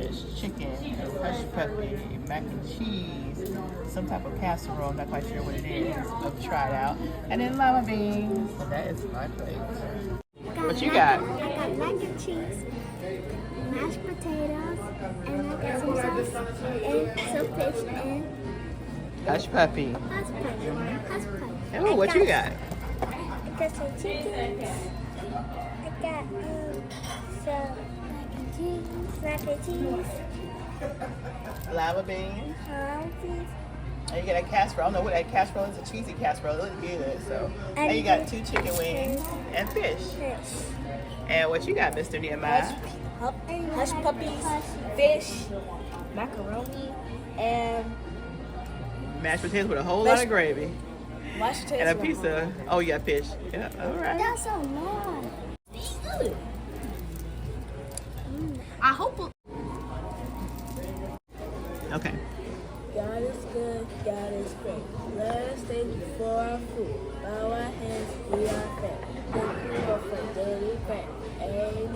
fish, chicken, hush puppy, mac and cheese, some type of casserole. I'm not quite sure what it is. I'll try it out. And then lima beans. So that is my plate. What you got? I got mac and cheese, mashed potatoes, and I got some sauce, and some fish, and Hush puppy. hush puppy. Hush puppy. Oh, what you got? I got some chicken. I got some mac and cheese, Lima beans. cheese. And you got a casserole. I don't know what that casserole is. A cheesy casserole. It looks good. So, and you got 2 chicken wings and fish. And what you got, Mr. Nehemiah? Hush puppies, fish, macaroni, and Mashed potatoes with a whole lot of gravy. mashed potatoes. And a piece of, oh yeah, fish. Yeah, all right. That's so long. I hope. Okay. God is good, God is great. Let us thank you for our food. Bow our hands, we are fed. Thank you Lord, for daily bread. Amen.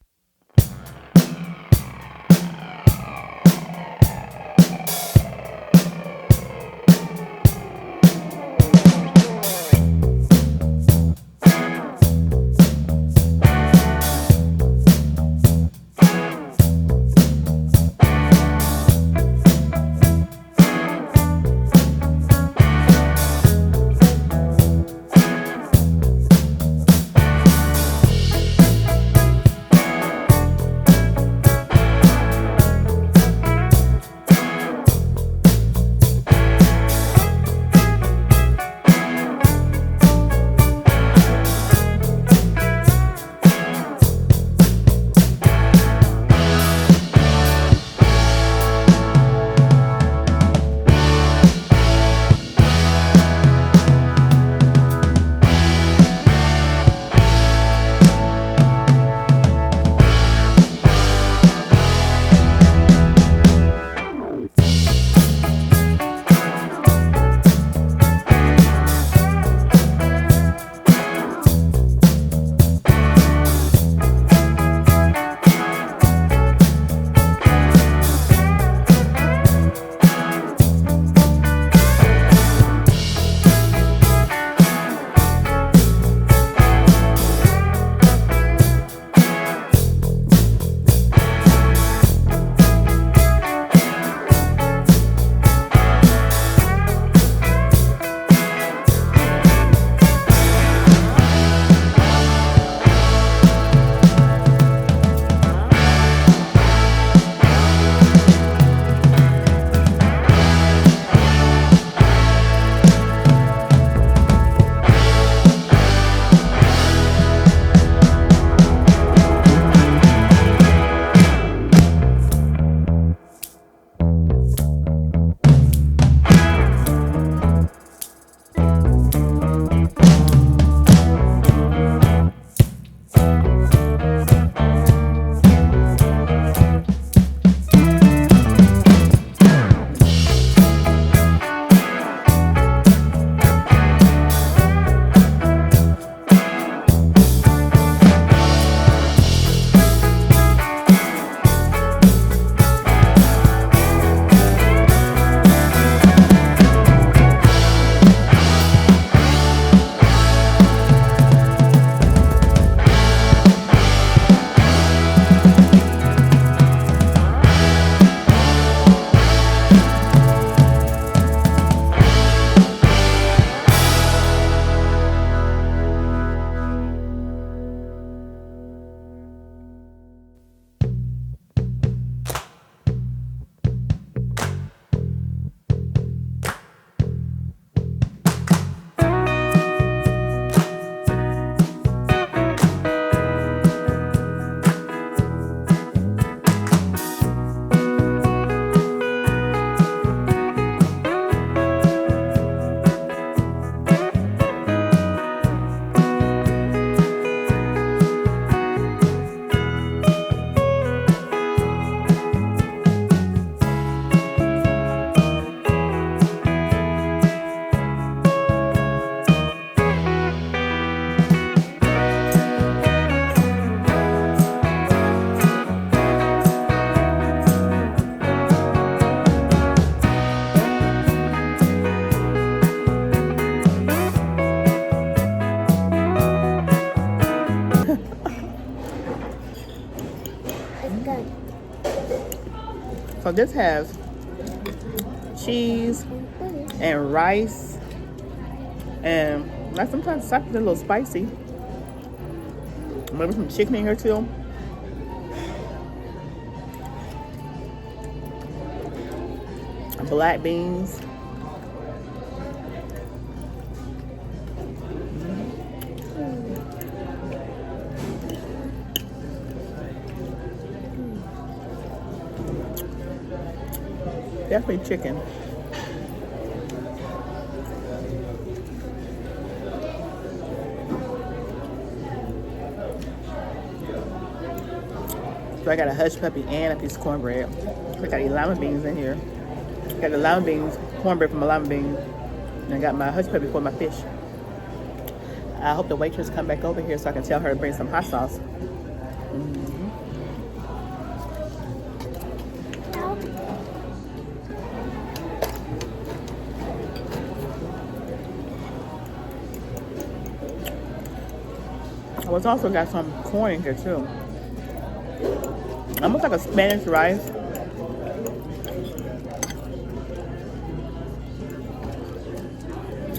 good. So this has cheese and rice, and like sometimes something a little spicy. Maybe some chicken in here too. Black beans. Definitely chicken. So I got a hush puppy and a piece of cornbread. I got these lima beans in here. Got the lima beans, cornbread from my lima beans, and I got my hush puppy for my fish. I hope the waitress come back over here so I can tell her to bring some hot sauce. I was also got some corn in here too. Almost like a Spanish rice.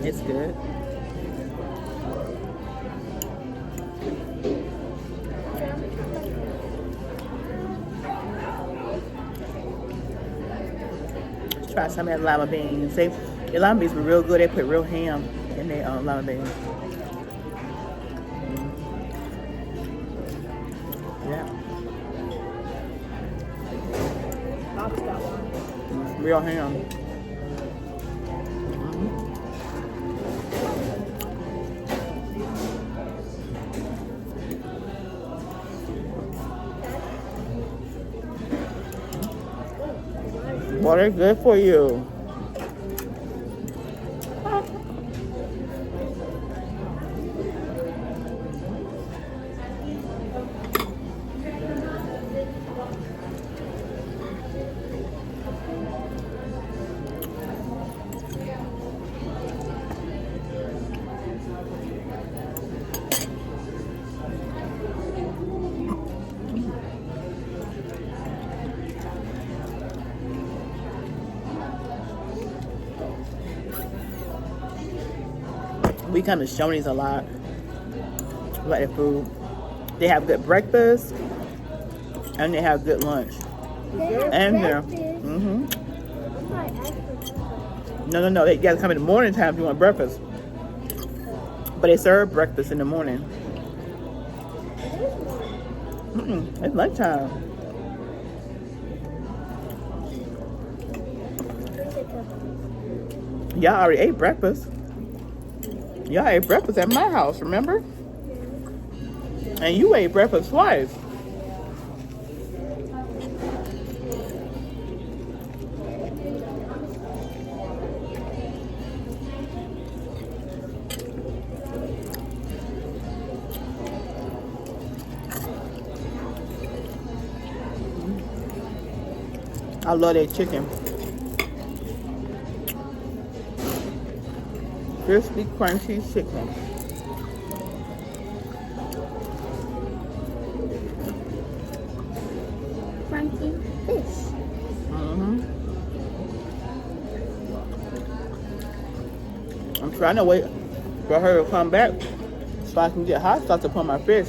It's good. Let's try some of that lima beans. The lima beans were real good. They put real ham in their lima beans. Yeah. Bob's got one. Real ham. Well, they're good for you. We come to Shoney's a lot. We like their food. They have good breakfast and they have good lunch. And here. No. You gotta come in the morning time if you want breakfast. But they serve breakfast in the morning. It's lunchtime. Y'all already ate breakfast. Y'all ate breakfast at my house, remember? And you ate breakfast twice. I love that chicken. Crispy, crunchy chicken. Crunchy fish. I'm trying to wait for her to come back so I can get hot sauce to put on my fish.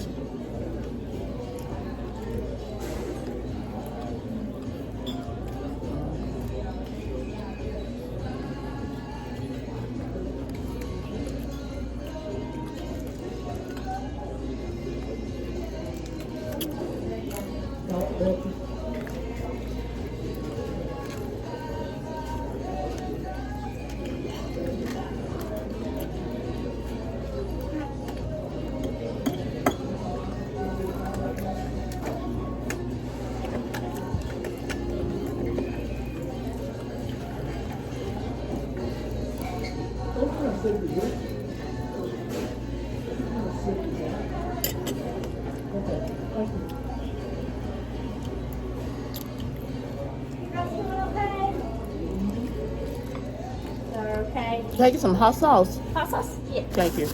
Okay. Can I get some hot sauce? Hot sauce? Yeah. Thank you.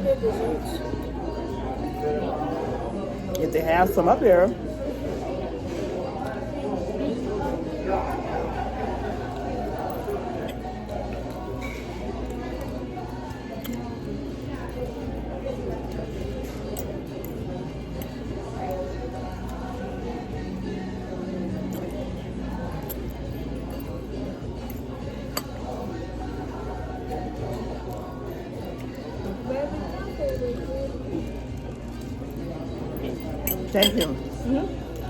their desserts? If they have some up there. Thank you.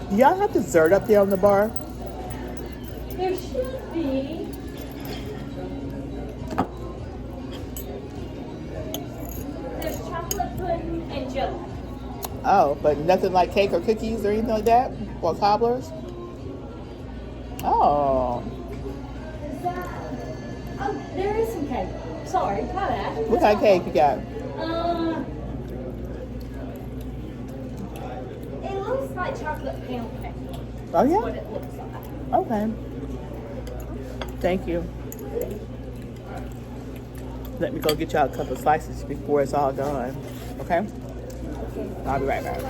Do y'all have dessert up there on the bar? There should be. There's chocolate pudding and jelly. Oh, but nothing like cake or cookies or anything like that? Or cobblers? Oh. Is that? Oh, there is some cake. Sorry, my bad. What kind of cake you got? It looks like chocolate pound cake. Oh, That's yeah? what it looks like. Okay. Thank you. Let me go get y'all a couple of slices before it's all gone. Okay? I'll be right back.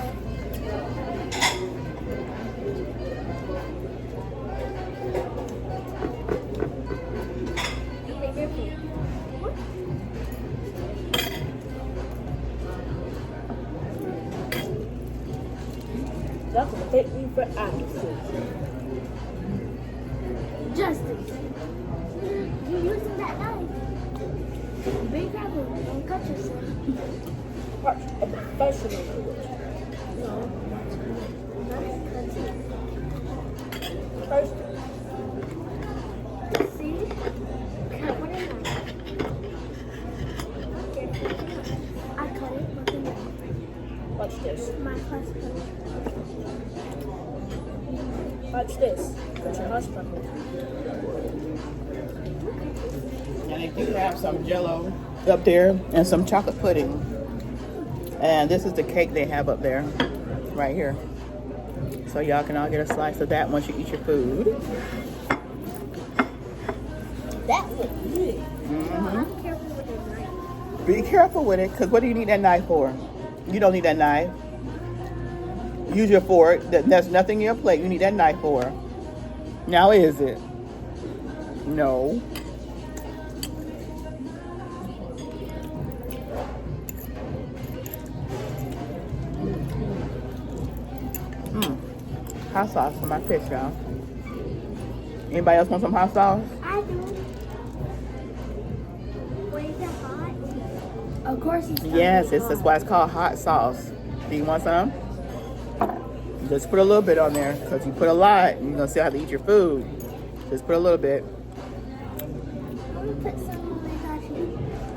That's gonna take me for hours. Justice. You're using that knife. Be careful. Don't cut yourself. Part of professional language. No. That's cutting. First, See? Cut with a knife. Okay. I cut it with a knife. watch this. My class cut it. Watch this. Put your hush pupper. And they do have some jello up there and some chocolate pudding. And this is the cake they have up there, right here. So y'all can all get a slice of that once you eat your food. That looks good. I'm careful with the knife. Be careful with it, because what do you need that knife for? You don't need that knife. Use your fork. There's nothing in your plate you need that knife for. Now is it? No. Hot sauce for my fish, y'all. Anybody else want some hot sauce? I do. Wait, is it hot? Of course it's Yes, that's why it's called hot sauce. Do you want some? Just put a little bit on there, because you put a lot, and you're going to still have to eat your food. Just put a little bit. I'm gonna put some on my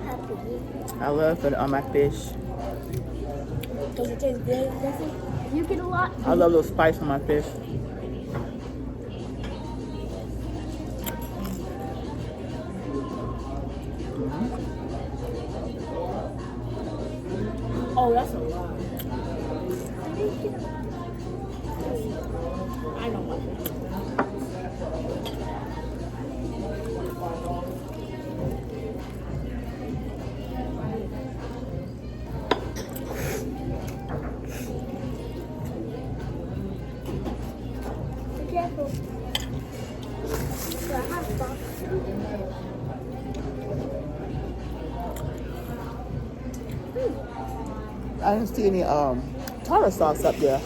happy. I love putting it on my fish. Does it taste good? Does it? You get a lot. I love a little spice on my fish. Oh, that's a lot. I know what. Be careful. The hot sauce. I didn't see any tartar sauce up there.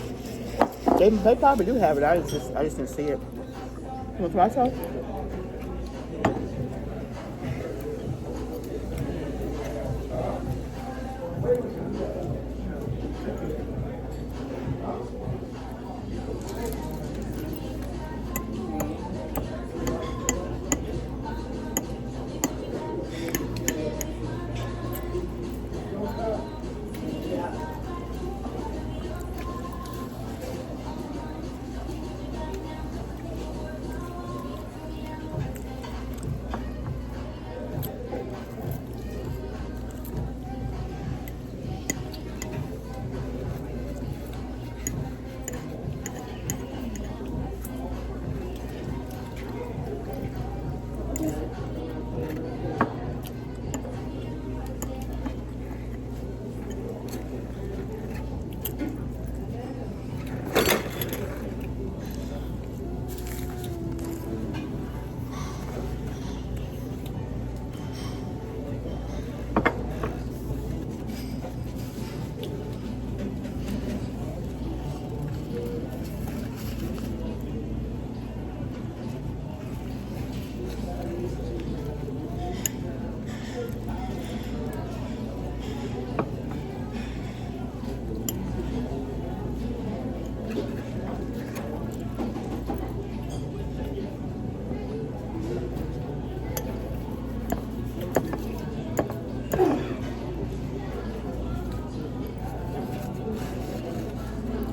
They probably do have it. I just didn't see it. You want tomato sauce?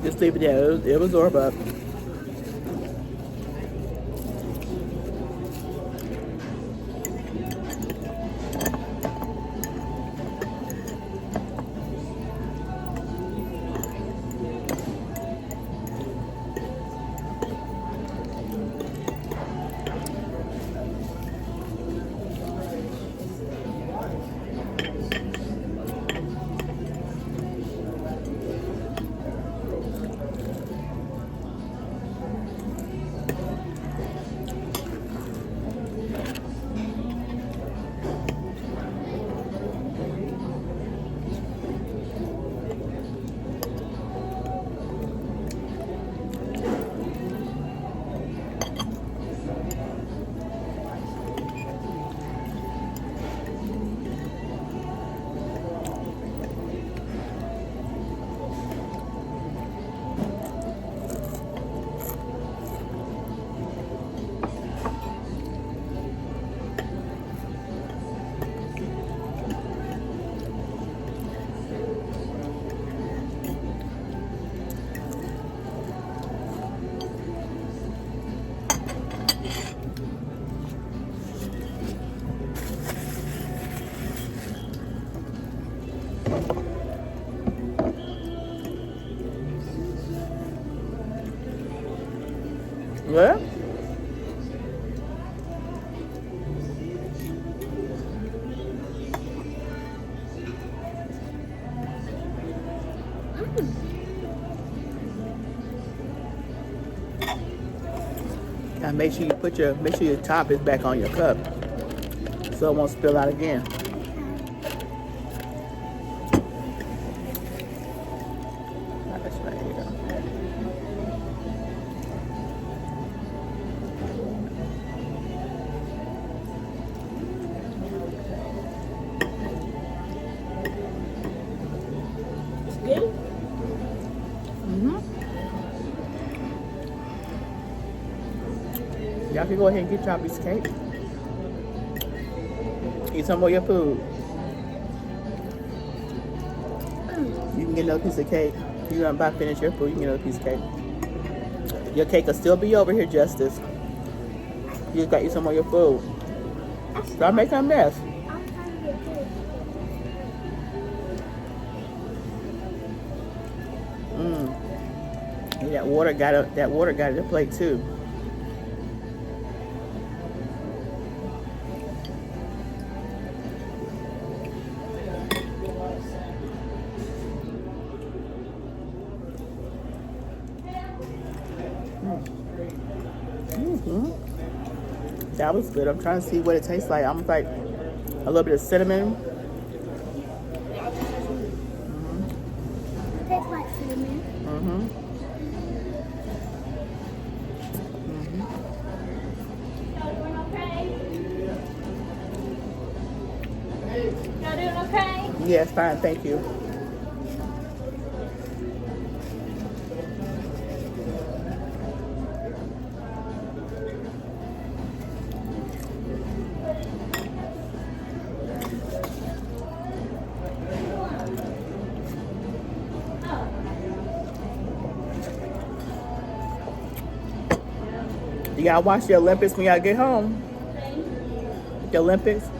Just leave it there. It'll absorb up. Yeah? Now make sure your top is back on your cup so it won't spill out again. That's right, here you go. It's good. Y'all can go ahead and get y'all piece of cake. Eat some more of your food. You can get another piece of cake. If you're about to finish your food, you can get another piece of cake. Your cake will still be over here, Justice. You just got to eat some more of your food. Stop making a mess. I'm trying to get this. And that water got the plate too. That was good. I'm trying to see what it tastes like. I'm like a little bit of cinnamon. It tastes like cinnamon. Y'all doing okay? Y'all doing okay? Yes, fine, thank you. You gotta watch the Olympics when y'all get home. The Olympics.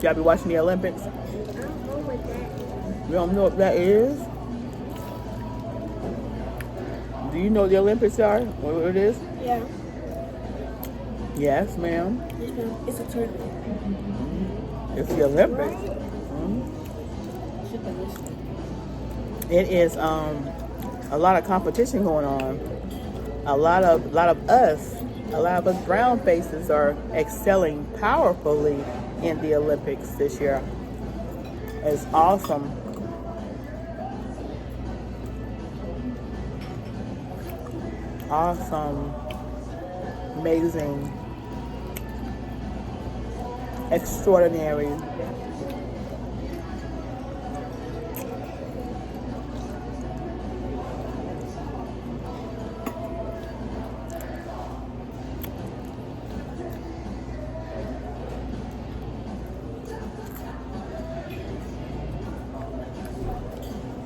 Y'all be watching the Olympics. I don't know what that is. You don't know what that is? Do you know what the Olympics are? What it is? Yeah. Yes, ma'am. Yes, ma'am. It's a tournament. It's the Olympics. It is a lot of competition going on. A lot of us brown faces are excelling powerfully in the Olympics this year. It's awesome. Awesome. Amazing. Extraordinary.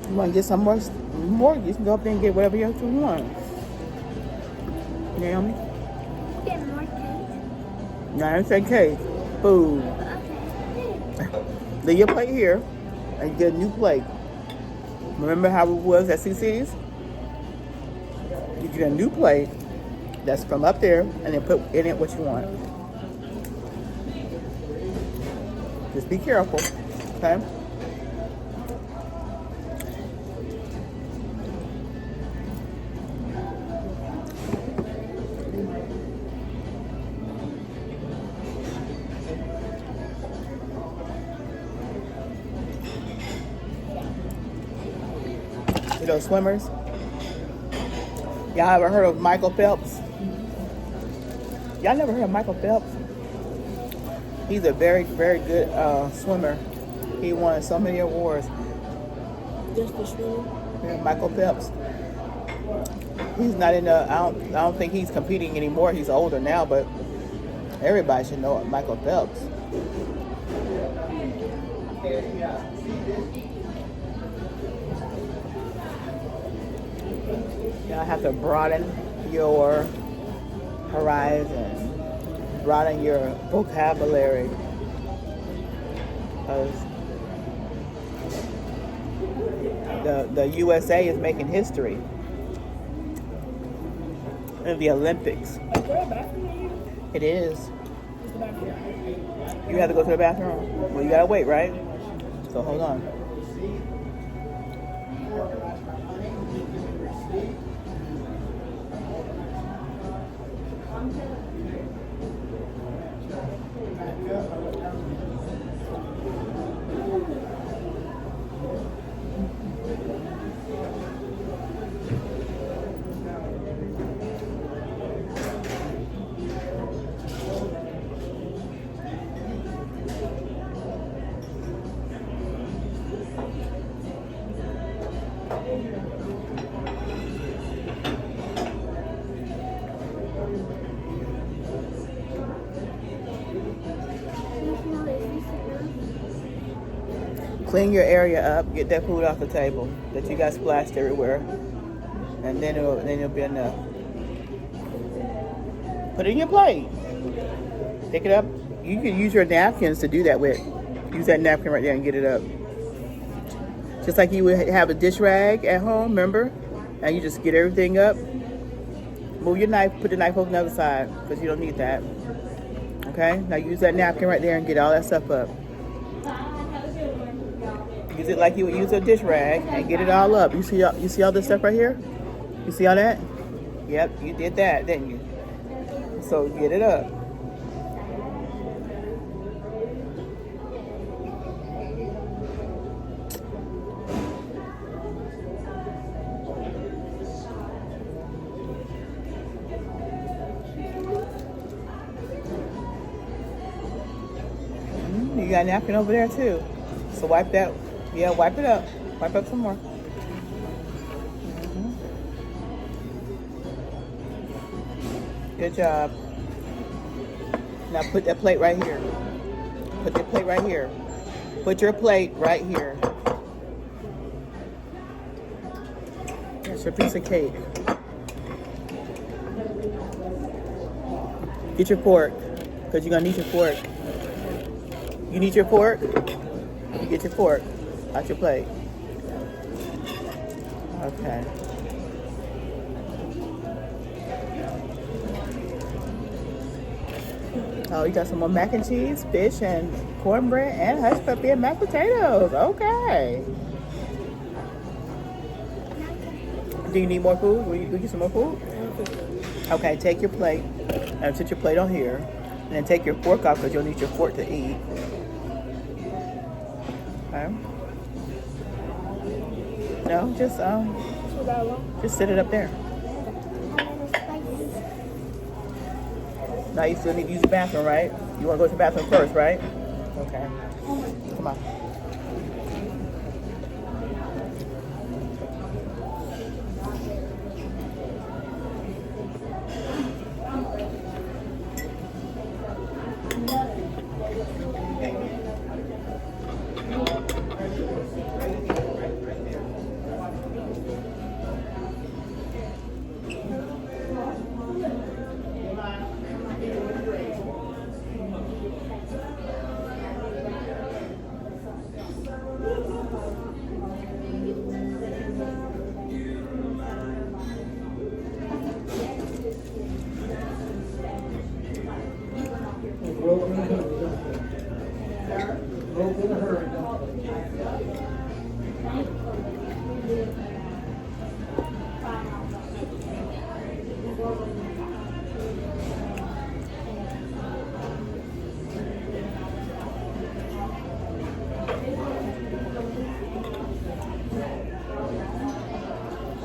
You want to get some more? More, you can go up there and get whatever else you want. Naomi? Get more cake. No, I didn't say cake. Food. Okay. Leave your plate here and get a new plate. Remember how it was at CC's? You get a new plate that's from up there and then put in it what you want. Just be careful, okay? Those swimmers. Y'all ever heard of Michael Phelps? Y'all never heard of Michael Phelps? He's a very, very good swimmer. He won so many awards. Just for swimming? Yeah, Michael Phelps. He's not in the. I don't think he's competing anymore. He's older now, but everybody should know Michael Phelps. Y'all have to broaden your horizon, broaden your vocabulary. The USA is making history in the Olympics. Is there a bathroom here? It is. Where's the bathroom? You have to go to the bathroom. Well, you gotta wait, right? So hold on. Clean your area up. Get that food off the table that you got splashed everywhere, and then it'll be enough. Put it in your plate. Pick it up. You can use your napkins to do that with. Use that napkin right there and get it up. Just like you would have a dish rag at home, remember? And you just get everything up. Move your knife. Put the knife over the other side because you don't need that. Okay. Now use that napkin right there and get all that stuff up. Use it like you would use a dish rag and get it all up. You see all this stuff right here? You see all that? Yep, you did that, didn't you? So get it up. You got a napkin over there too. So wipe that. Yeah, wipe it up. Wipe up some more. Good job. Now put that plate right here. Put that plate right here. Put your plate right here. That's your piece of cake. Get your fork, because you're going to need your fork. You need your fork? You get your fork out your plate. Okay. Oh, you got some more mac and cheese, fish, and cornbread, and hush puppy and mashed potatoes. Okay. Do you need more food? Will you get some more food? Okay, take your plate and sit your plate on here. And then take your fork off because you'll need your fork to eat. Okay. No, just sit it up there. Now you still need to use the bathroom, right? You want to go to the bathroom first, right? Okay. Come on.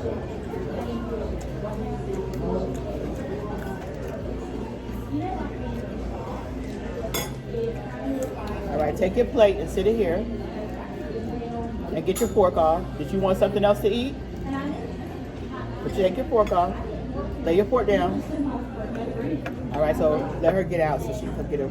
All right, take your plate and sit it here. And get your fork off. Did you want something else to eat? But take your fork off. Lay your fork down. All right, so let her get out so she can get her.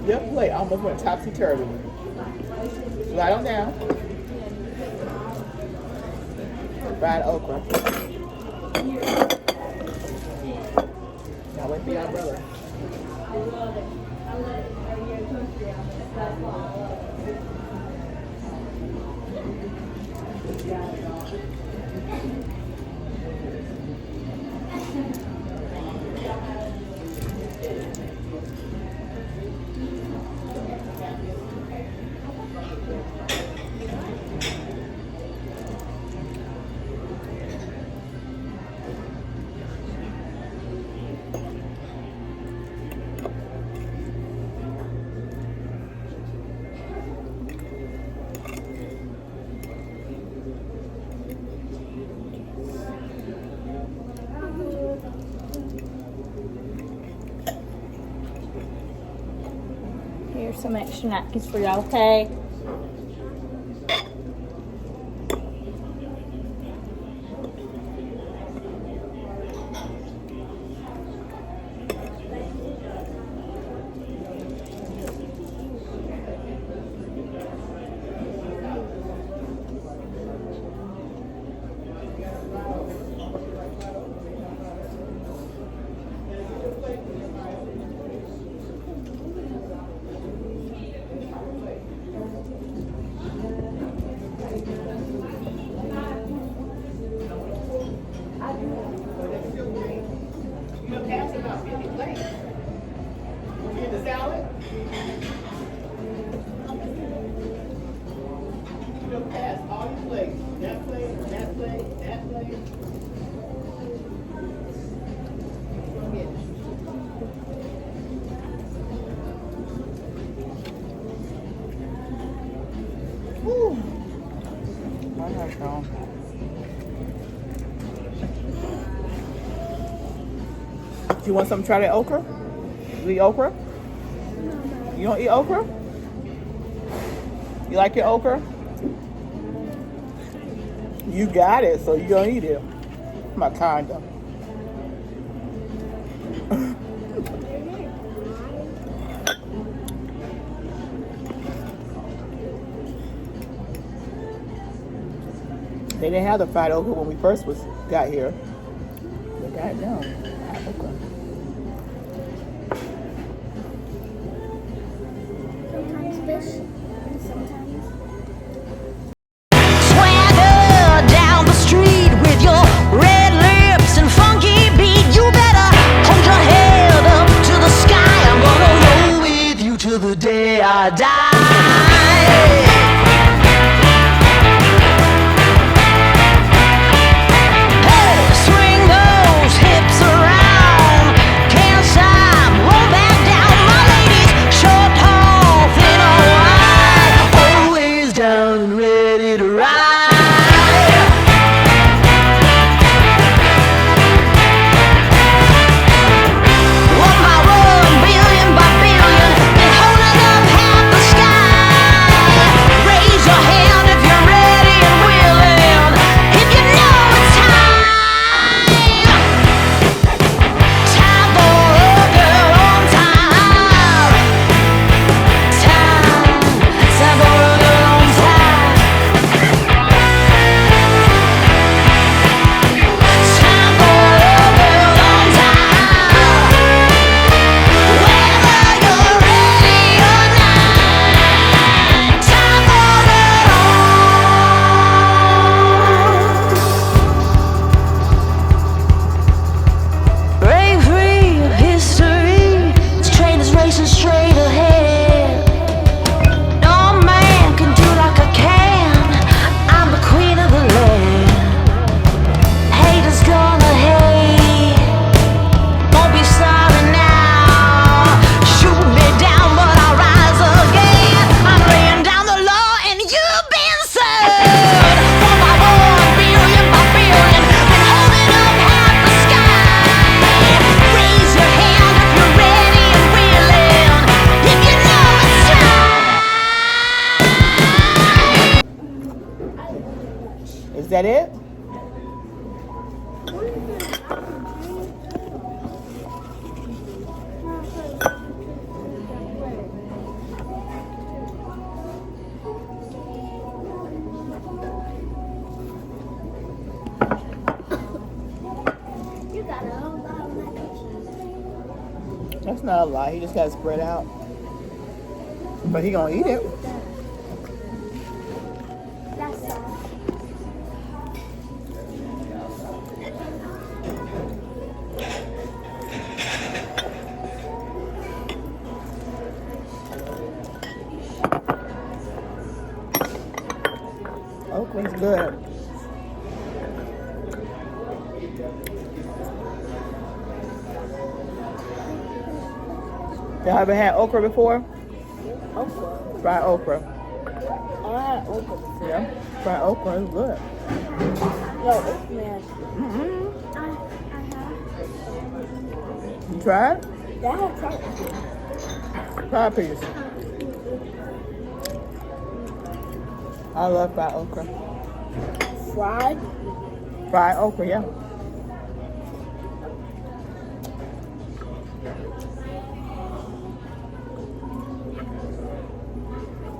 Your plate almost went topsy-turvy. Lie on down. Fried okra. Now wait for your umbrella. Here's some extra napkins for y'all, okay? Do you want some try that okra? You eat okra? You don't eat okra? You like your okra? You got it, so you gonna eat it. My kinda. They didn't have the fried okra when we first got here. They got it now. Fried okra. Sometimes fish and sometimes. Swagger down the street with your red lips and funky You got a whole lot of mac and cheese. That's not a lie. He just got it spread out. But he gonna eat it. That's all. Okra's good. Y'all ever had okra before? Okra. Fried okra. I had okra before. Yeah. Fried okra is good. No, it's nasty. Mm-hmm. I have. You tried? Yeah, I have tried it. Try a piece. I love fried okra. Fried? Fried okra, yeah.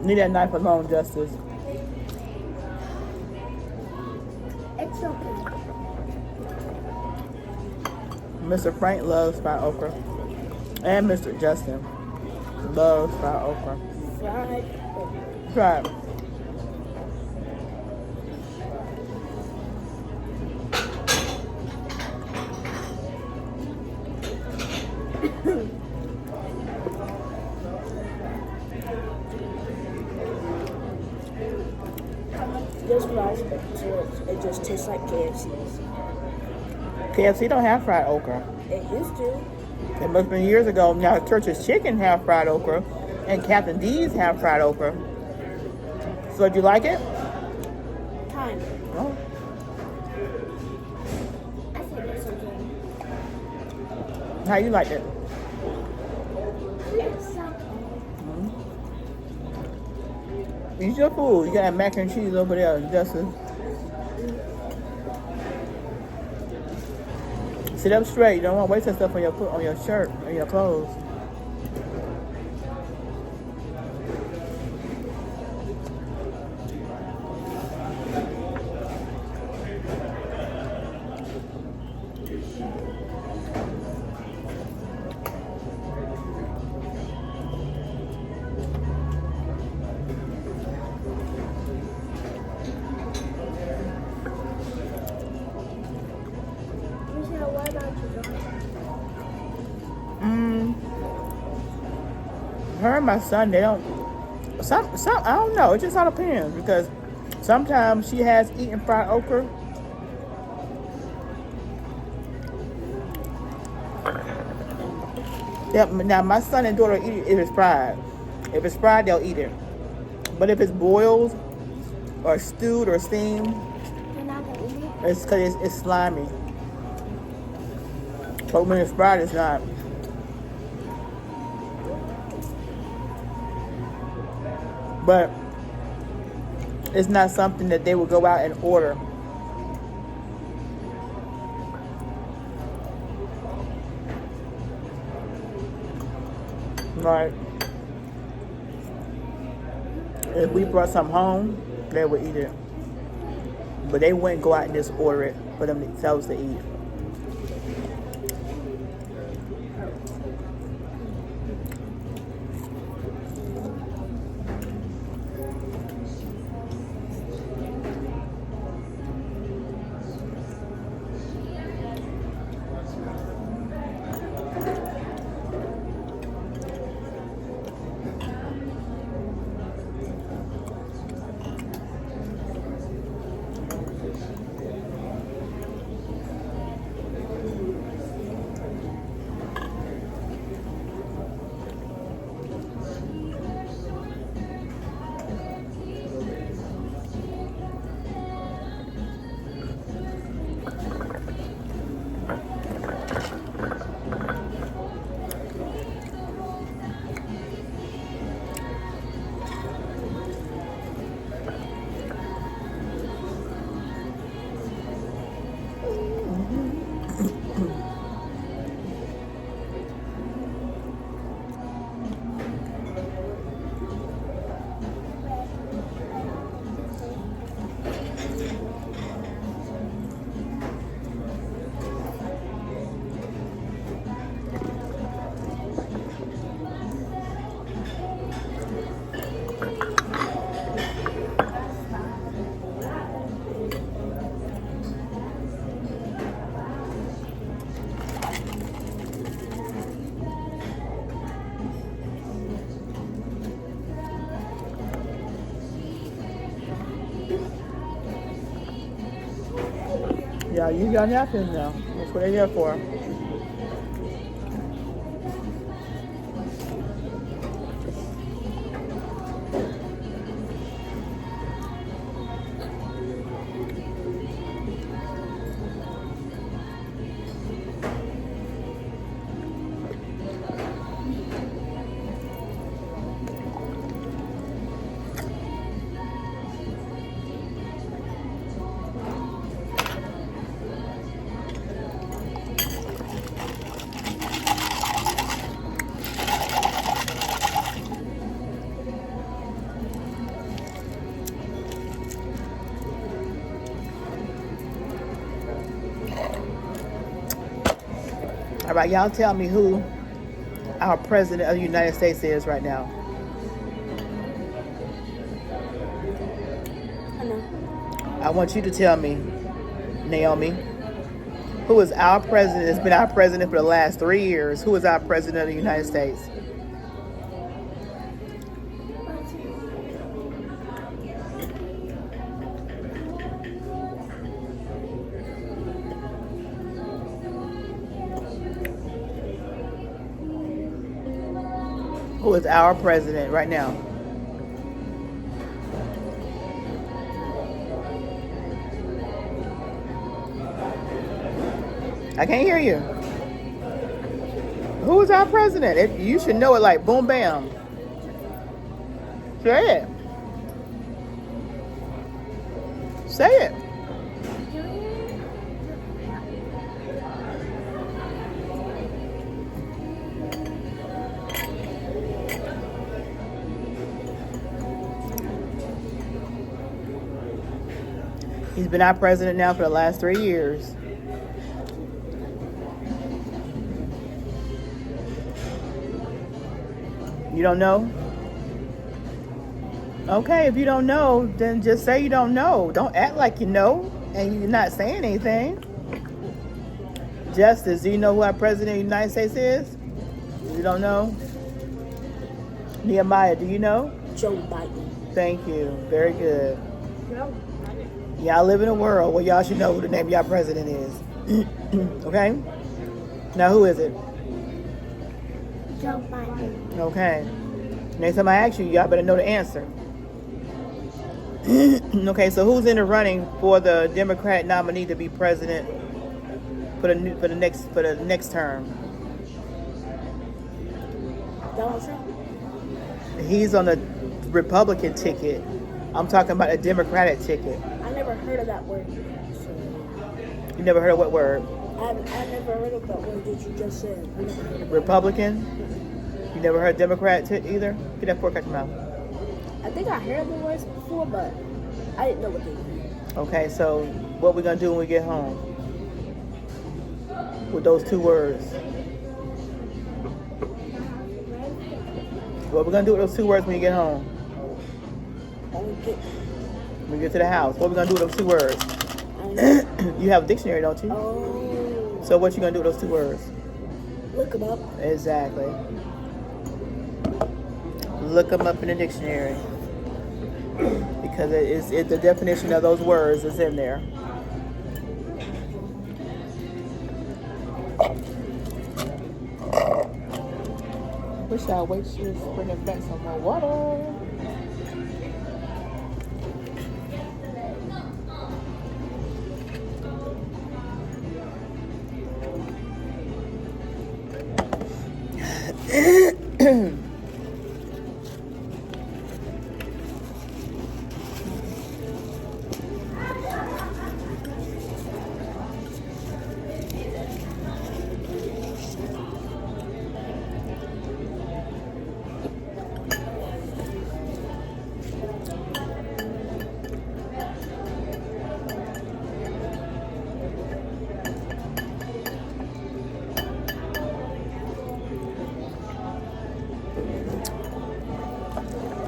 Need that knife alone, Justice. It's okay. Mr. Frank loves fried okra. And Mr. Justin loves fried okra. Fried okra. Try it. This rice, it just tastes like KFC's. KFC don't have fried okra. It used to. It must have been years ago. Now Church's Chicken have fried okra, and Captain D's have fried okra. So do you like it? Kind of. Oh. I think it's okay. How you like it? It's okay. Eat your food. You got mac and cheese over there, Justin. Sit up straight. You don't want to waste that stuff on your shirt or your clothes. Michelle, what about you? Her and my son, they don't. Some I don't know. It just all depends because sometimes she has eaten fried okra. Yeah, now my son and daughter eat it if it's fried. If it's fried, they'll eat it. But if it's boiled or stewed or steamed, You're not gonna eat it? it's because it's slimy. But when it's fried, it's not. But it's not something that they would go out and order. Right. If we brought some home, they would eat it. But they wouldn't go out and just order it for themselves to eat. Y'all use y'all napkins now. That's what they're here for. All right, y'all tell me who our president of the United States is right now. I know. I want you to tell me, Naomi, who is our president, has been our president for the last 3 years. Who is our president of the United States? Who is our president right now? I can't hear you. Who is our president? You should know it like boom bam. Say it. Say it. He's been our president now for the last 3 years. You don't know? Okay, if you don't know, then just say you don't know. Don't act like you know and you're not saying anything. Justice, do you know who our president of the United States is? You don't know? Nehemiah, do you know? Joe Biden. Thank you. Very good. Y'all live in a world where y'all should know who the name of y'all president is. Okay? Now who is it? Joe Biden. Okay. Next time I ask you, y'all better know the answer. Okay, so who's in the running for the Democratic nominee to be president for the next term? Donald Trump. He's on the Republican ticket. I'm talking about a Democratic ticket. I never heard of that word. So You never heard of what word? I never heard of that word that you just said. I never heard of that. Republican? You never heard Democrat either? Get that fork out your mouth. I think I heard the words before, but I didn't know what they meant. Okay, so what we gonna do when we get home with those 2 words? What we gonna do with those 2 words when you get home? When we get to the house, what we gonna do with those 2 words? You have a dictionary, don't you? Oh. So what you gonna do with those 2 words? Look them up. Exactly. Look them up in the dictionary because the definition of those words is in there. Wish our waitress was bringing back some more water.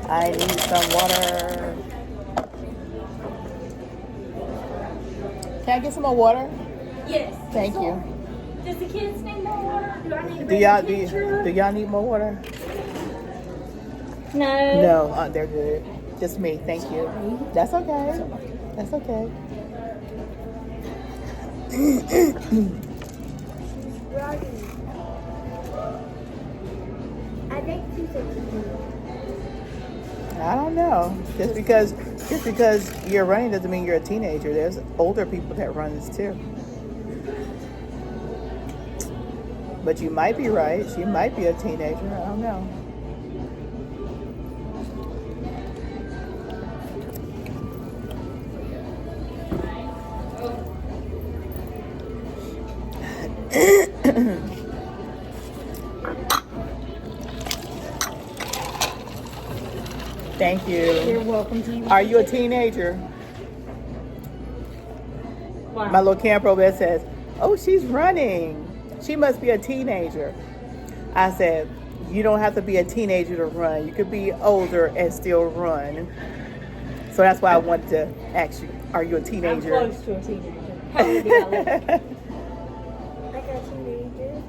I need some water. Can I get some more water? Yes. Thank you. Does the kids need more water? Do I need to Do bring y'all the picture? do y'all need more water? No. No, they're good. Just me. Thank you. That's okay. That's okay. Running. I think she's a teenager. I don't know. Just because you're running doesn't mean you're a teenager. There's older people that run this too. But you might be right. She might be a teenager. I don't know. Thank you. You're welcome to. Are you a teenager? Wow. My little camper over there says, "Oh, she's running. She must be a teenager." I said, "You don't have to be a teenager to run. You could be older and still run." So that's why I wanted to ask you, are you a I'm teenager? close to a teenager. How old do y'all look? Like a teenager.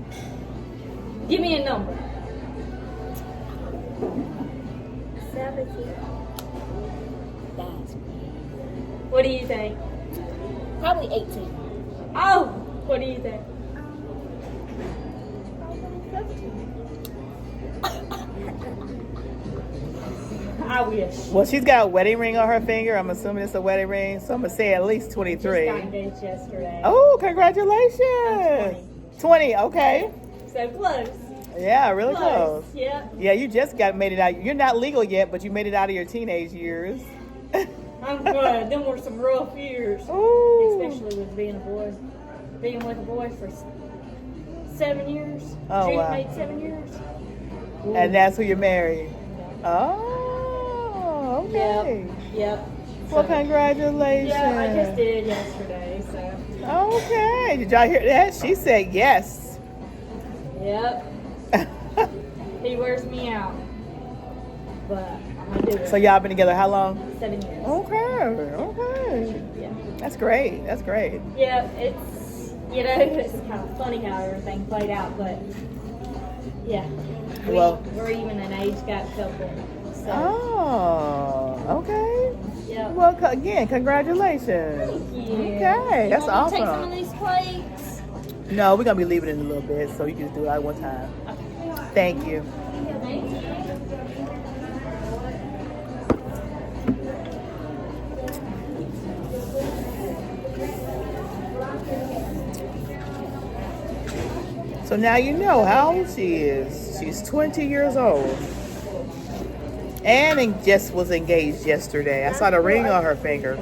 Give me a number. 17. What do you think? Probably 18. Oh, what do you think? I wish. Well, she's got a wedding ring on her finger. I'm assuming it's a wedding ring. So I'm going to say at least 23. Just got engaged yesterday. Oh, congratulations. 20, okay. So close. Yeah, really close. Yeah. Yeah, you just made it out. You're not legal yet, but you made it out of your teenage years. I'm good. Them were some rough years. Ooh. Especially with being a boy. Being with a boy for 7 years. Oh, June wow. made 7 years. And that's who you're married. Oh, okay. Yep. Well, So- congratulations. Yeah, I just did yesterday, so. Okay. Did y'all hear that? She said yes. Yep. He wears me out. But I'm going to do it. So y'all been together how long? 7 years. Okay. Yeah. That's great. That's great. Yeah, it's, it's kind of funny how everything played out, but yeah. Well- We're even an age gap couple. So, Oh, okay. yeah. Well, again, congratulations. Thank you. Okay, that's you want me to take some awesome. of these plates? No, we're going to be leaving in a little bit, so you can just do it at one time. Thank you. Thank you. So now you know how old she is. She's 20 years old. And just was engaged yesterday. I saw the ring on her finger.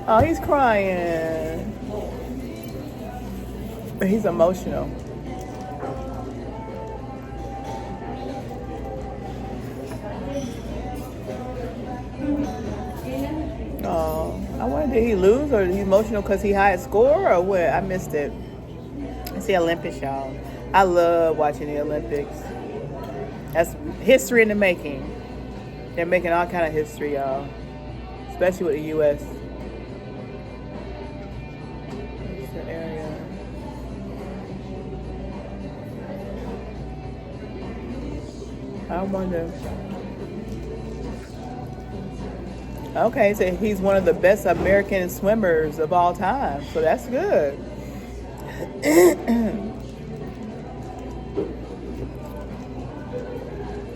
Oh, he's crying. He's emotional. Oh, I wonder, did he lose or is he emotional because he high score or what? I missed it. It's the Olympics, y'all. I love watching the Olympics. That's history in the making. They're making all kind of history, y'all. Especially with the U.S. What's the area? I wonder. Okay, so he's one of the best American swimmers of all time. So that's good.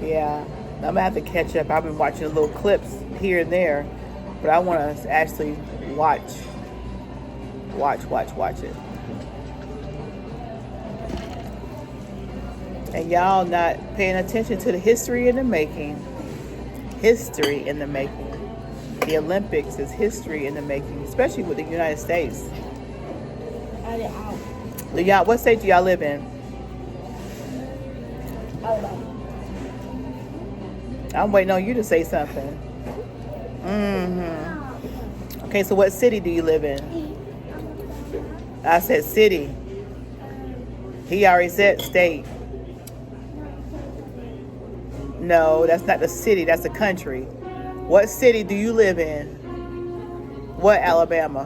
Yeah, I'm gonna have to catch up. I've been watching little clips here and there, but I want to actually watch it. And y'all not paying attention to the history in the making. History in the making. The Olympics is history in the making, especially with the United States. What state do y'all live in? I'm waiting on you to say something. Mm-hmm. Okay, so what city do you live in? I said city. He already said state. No, that's not the city, that's the country. What city do you live in? What Alabama?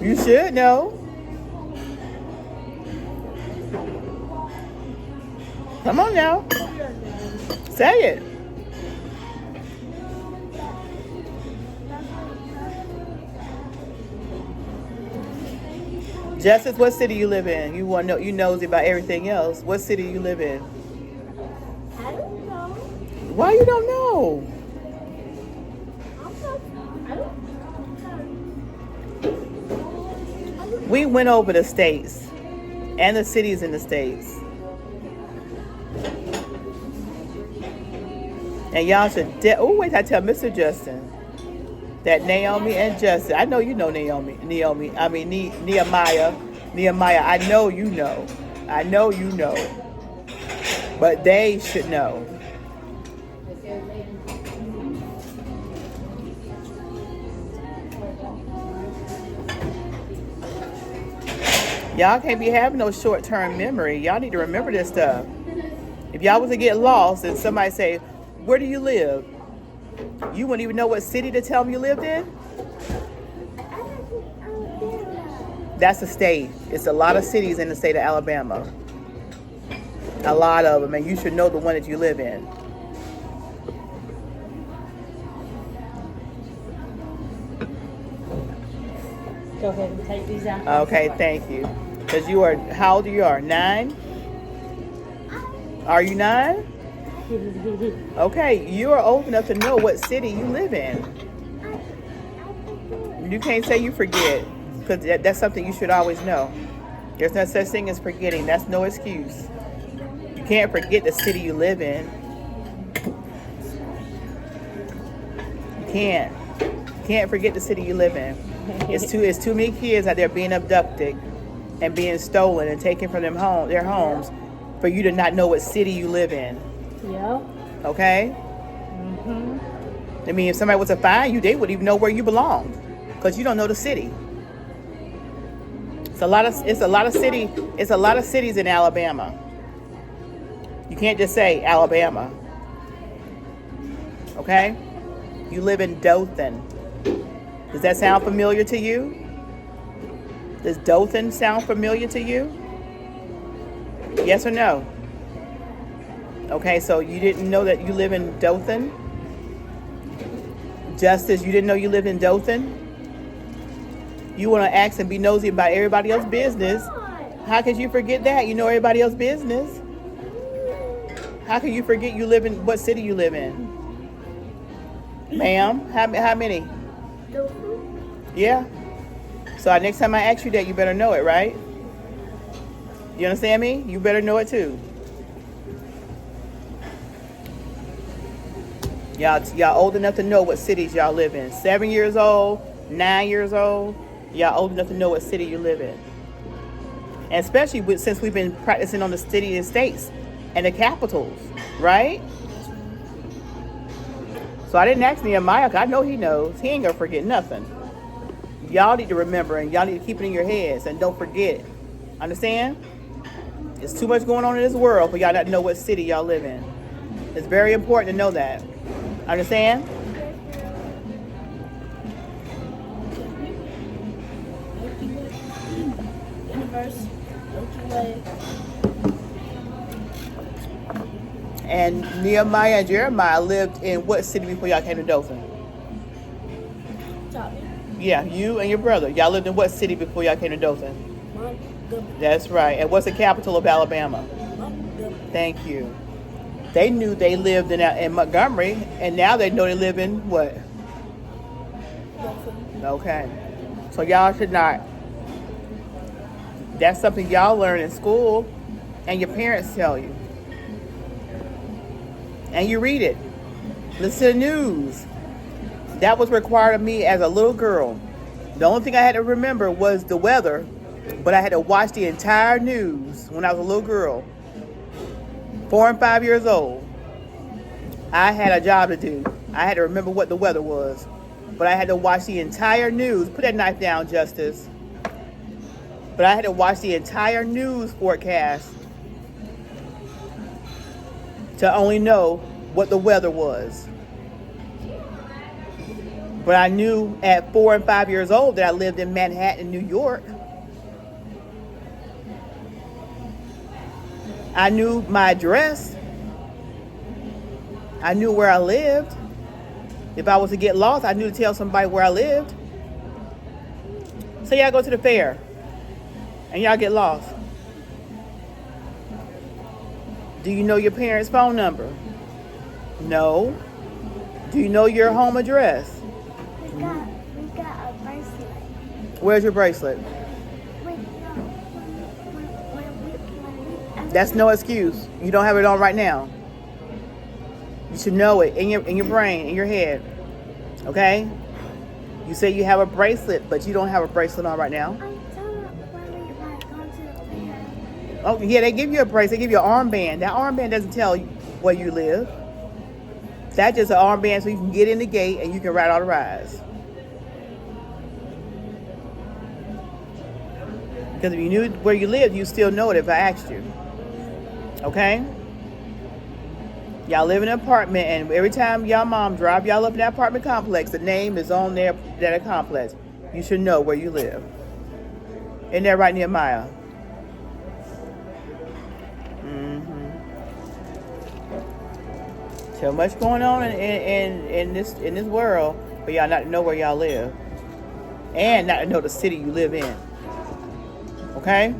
You should know. Come on now. Say it. Justice, what city you live in? You want to know? You knows about everything else. What city you live in? I don't know. Why you don't know? We went over the states and the cities in the states. And y'all should, wait, I tell Mr. Justin that Naomi and Justin, I know you know Nehemiah, I know you know. I know you know. But they should know. Y'all can't be having no short-term memory. Y'all need to remember this stuff. If y'all was to get lost and somebody say, where do you live? You wouldn't even know what city to tell them you lived in? That's a state. It's a lot of cities in the state of Alabama. A lot of them, and you should know the one that you live in. Go ahead and take these out. Okay, thank you. Because you are, how old you are? 9? Are you 9? Okay, you are old enough to know what city you live in. You can't say you forget, because that's something you should always know. There's no such thing as forgetting. That's no excuse. You can't forget the city you live in. You can't forget the city you live in. It's too many kids out there being abducted and being stolen and taken from their homes for you to not know what city you live in. Yeah. Okay? Mhm. I mean, if somebody was to find you, they wouldn't even know where you belong because you don't know the city. It's a lot of cities in Alabama. You can't just say Alabama. Okay? You live in Dothan. Does that sound familiar to you? Does Dothan sound familiar to you? Yes or no? Okay, so you didn't know that you live in Dothan? Justice, you didn't know you lived in Dothan? You want to ask and be nosy about everybody else's business. How could you forget that? You know everybody else's business. How can you forget you live in, what city you live in? Ma'am, how many? Yeah. So next time I ask you that, you better know it, right? You understand me? You better know it too. Y'all old enough to know what cities y'all live in. 7 years old, 9 years old. Y'all old enough to know what city you live in. And especially since we've been practicing on the city and states and the capitals, right? So I didn't ask Nehemiah, 'cause I know he knows. He ain't gonna forget nothing. Y'all need to remember, and y'all need to keep it in your heads and don't forget it. Understand? There's too much going on in this world for y'all not to know what city y'all live in. It's very important to know that. Understand? Universe, Milky Way. And Nehemiah and Jeremiah lived in what city before y'all came to Dothan? Tommy. Yeah, you and your brother. Y'all lived in what city before y'all came to Dothan? Montgomery. That's right. And what's the capital of Alabama? Montgomery. Thank you. They knew they lived in Montgomery, and now they know they live in what? Okay. So y'all should not. That's something y'all learn in school, and your parents tell you. And you read it. Listen to the news. That was required of me as a little girl. The only thing I had to remember was the weather, but I had to watch the entire news when I was a little girl. 4 and 5 years old. I had a job to do. I had to remember what the weather was. But I had to watch the entire news. Put that knife down, Justice. But I had to watch the entire news forecast to only know what the weather was. But I knew at 4 and 5 years old that I lived in Manhattan, New York. I knew my address. I knew where I lived. If I was to get lost, I knew to tell somebody where I lived. So y'all go to the fair and y'all get lost. Do you know your parents' phone number? No. Do you know your home address? We got a bracelet. Where's your bracelet? When That's no excuse. You don't have it on right now. You should know it in your brain, in your head. Okay? You say you have a bracelet, but you don't have a bracelet on right now. I'm telling when we like going to the fair. Oh, yeah, they give you a bracelet. They give you an armband. That armband doesn't tell you where you live. That's just an armband so you can get in the gate and you can ride all the rides. Because if you knew where you lived, you still know it if I asked you. Okay? Y'all live in an apartment, and every time y'all mom drive y'all up in that apartment complex, the name is on there, that complex. You should know where you live. Isn't that right, Nehemiah? So much going on in this world for y'all not to know where y'all live, and not to know the city you live in. Okay?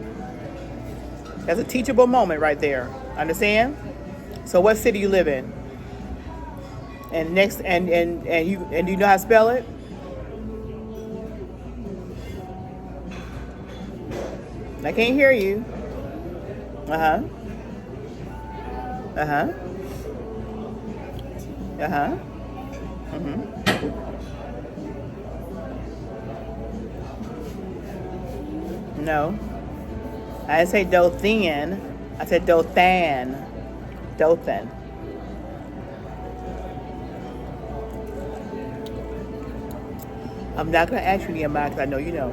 That's a teachable moment right there. Understand? So what city you live in? And next and do you know how to spell it? I can't hear you. Uh-huh. Uh-huh. Uh-huh. Mm-hmm. No. I didn't say Dothan. I said Dothan. Dothan. I'm not going to ask you Nehemiah because I know you know.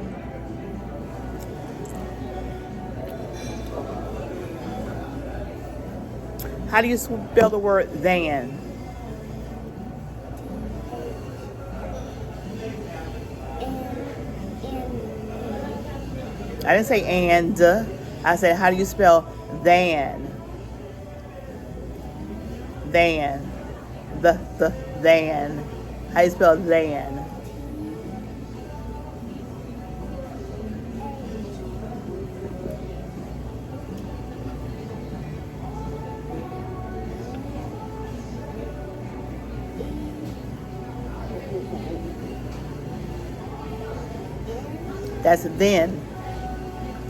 How do you spell the word than? I didn't say and. I said, how do you spell than? Than. The than. How do you spell than? That's then.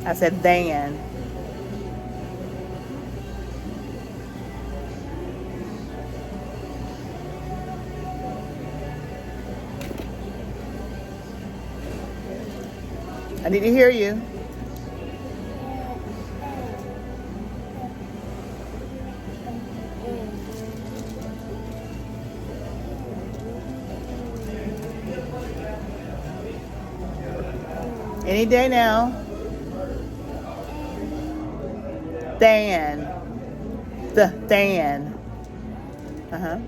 I said than. I need to hear you. Any day now. Than. The than. Uh-huh.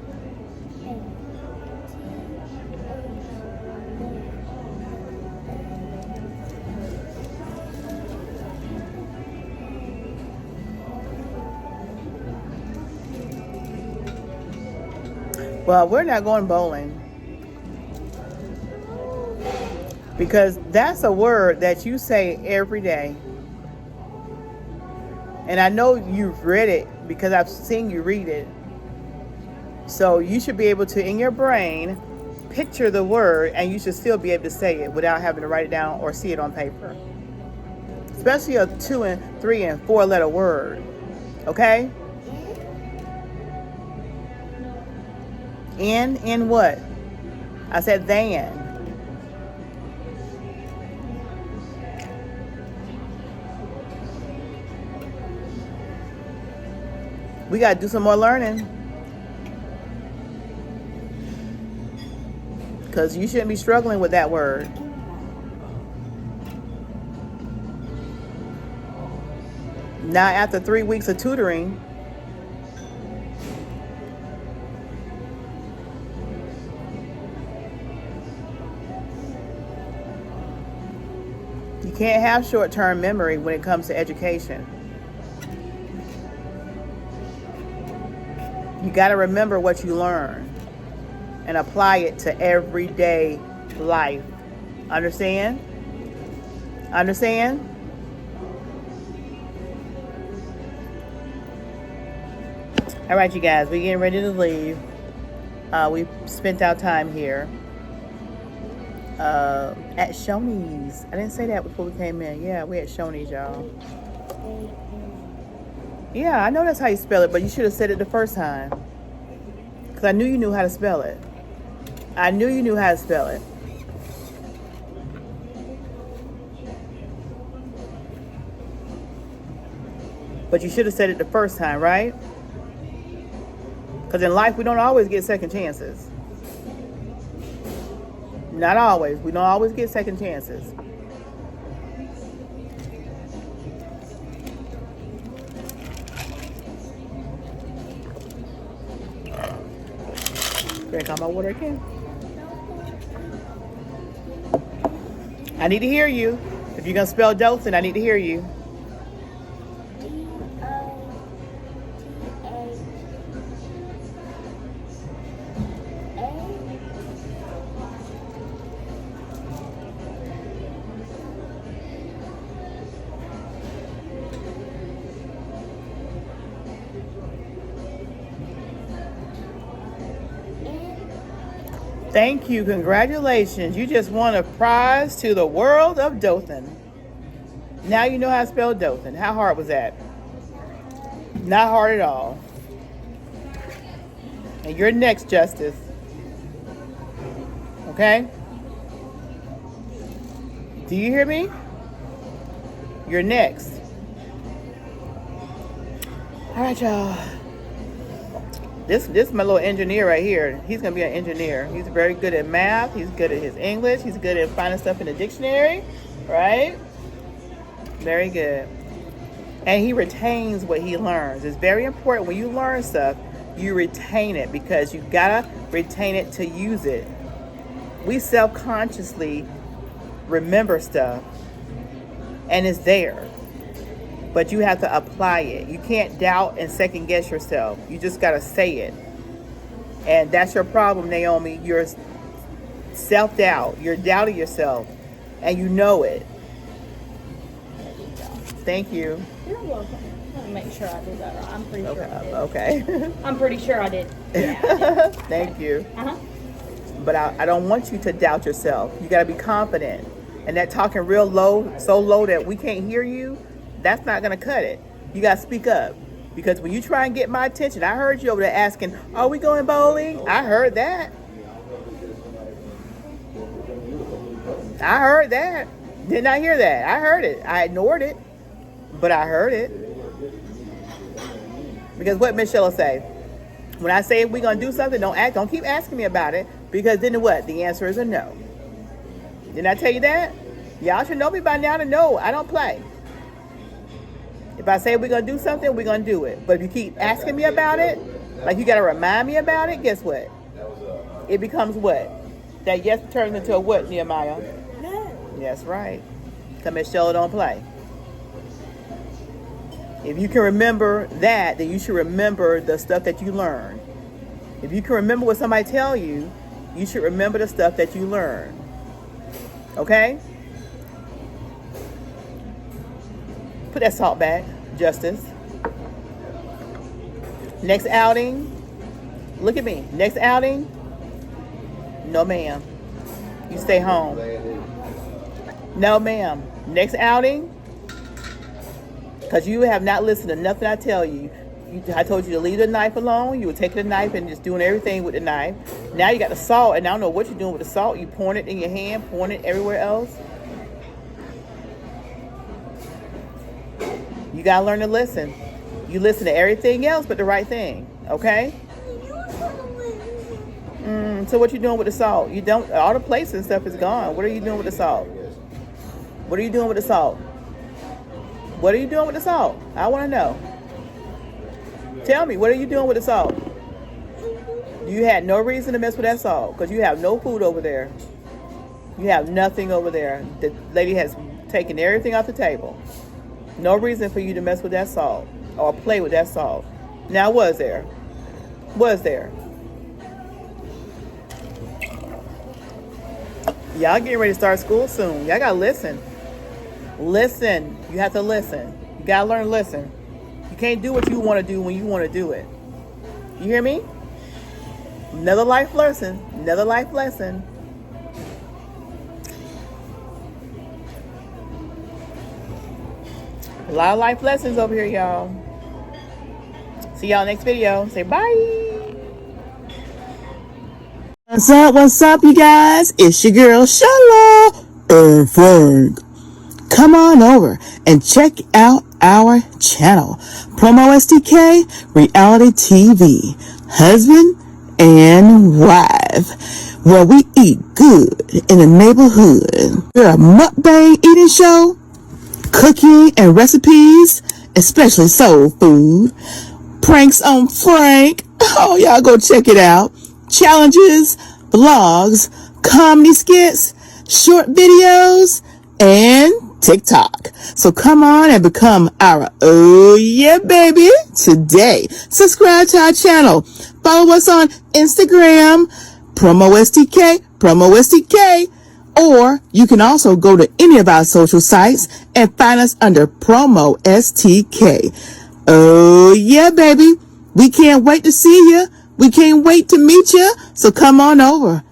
Well, we're not going bowling. Because that's a word that you say every day. And I know you've read it because I've seen you read it. So you should be able to, in your brain, picture the word, and you should still be able to say it without having to write it down or see it on paper. Especially a 2 and 3 and 4 letter word. Okay? In what? I said than. We got to do some more learning. Because you shouldn't be struggling with that word. Now, after 3 weeks of tutoring, You can't have short-term memory when it comes to education. You got to remember what you learn and apply it to everyday life. Understand? Understand? All right, you guys, we're getting ready to leave. We spent our time here at Shoney's. I didn't say that before we came in. Yeah, we at Shoney's, y'all. Yeah, I know that's how you spell it, but you should have said it the first time. Because I knew you knew how to spell it. I knew you knew how to spell it. But you should have said it the first time, right? Because in life, we don't always get second chances. Not always. We don't always get second chances. Drink all my water again. I need to hear you. If you're going to spell Dothan, I need to hear you. Thank you. Congratulations. You just won a prize to the world of Dothan. Now you know how to spell Dothan. How hard was that? Not hard at all. And you're next, Justice. Okay? Do you hear me? You're next. All right, y'all. This is my little engineer right here. He's going to be an engineer. He's very good at math. He's good at his English. He's good at finding stuff in the dictionary. Right? Very good. And he retains what he learns. It's very important when you learn stuff, you retain it because you got to retain it to use it. We self-consciously remember stuff and it's there. But you have to apply it. You can't doubt and second guess yourself. You just got to say it. And that's your problem, Naomi. You're self-doubt. You're doubting yourself. And you know it. Thank you. You're welcome. Let me make sure I did that right. I'm pretty sure I did. Okay. I'm pretty sure I did. Yeah. Thank you. Uh-huh. But I don't want you to doubt yourself. You got to be confident. And that talking real low, so low that we can't hear you, that's not going to cut it. You got to speak up. Because when you try and get my attention, I heard you over there asking, are we going bowling? I heard that. I heard that. Did not hear that. I heard it. I ignored it. But I heard it. Because what Miss Sheila say? When I say we're going to do something, don't keep asking me about it. Because then what? The answer is a no. Didn't I tell you that? Y'all should know me by now to know I don't play. If I say we're going to do something, we're going to do it. But if you keep asking me about it, like you got to remind me about it, guess what? It becomes what? That yes turns into a what, Nehemiah? No. That's right. Because Miss Sheila don't play. If you can remember that, then you should remember the stuff that you learn. If you can remember what somebody tell you, you should remember the stuff that you learn. Okay? Put that salt back, Justice. Next outing. Look at me. Next outing. No, ma'am. You stay home. No, ma'am. Next outing. Because you have not listened to nothing I tell you. I told you to leave the knife alone. You were taking the knife and just doing everything with the knife. Now you got the salt, and I don't know what you're doing with the salt. You pouring it in your hand, pouring it everywhere else. You got to learn to listen. You listen to everything else but the right thing. Okay? So what you doing with the salt? You don't. All the plates and stuff is gone. What are you doing with the salt? What are you doing with the salt? What are you doing with the salt? I want to know. Tell me, what are you doing with the salt? You had no reason to mess with that salt because you have no food over there. You have nothing over there. The lady has taking everything off the table. No reason for you to mess with that salt or play with that salt. Now, was there? Was there? Y'all getting ready to start school soon. Y'all gotta listen. Listen. You have to listen. You gotta learn to listen. You can't do what you want to do when you want to do it. You hear me? Another life lesson. Another life lesson. A lot of life lessons over here, y'all. See y'all next video. Say bye. What's up, you guys? It's your girl, Sheila and Frank. Come on over and check out our channel, PromoSTK Reality TV, husband and wife, where we eat good in the neighborhood. We're a mukbang eating show, cooking and recipes, especially soul food, pranks on Frank. Oh, y'all go check it out. Challenges, vlogs, comedy skits, short videos, and TikTok. So come on and become our oh yeah baby today. Subscribe to our channel. Follow us on Instagram, PromoSTK, or you can also go to any of our social sites and find us under PromoSTK. Oh yeah baby. We can't wait to see you. We can't wait to meet you. So come on over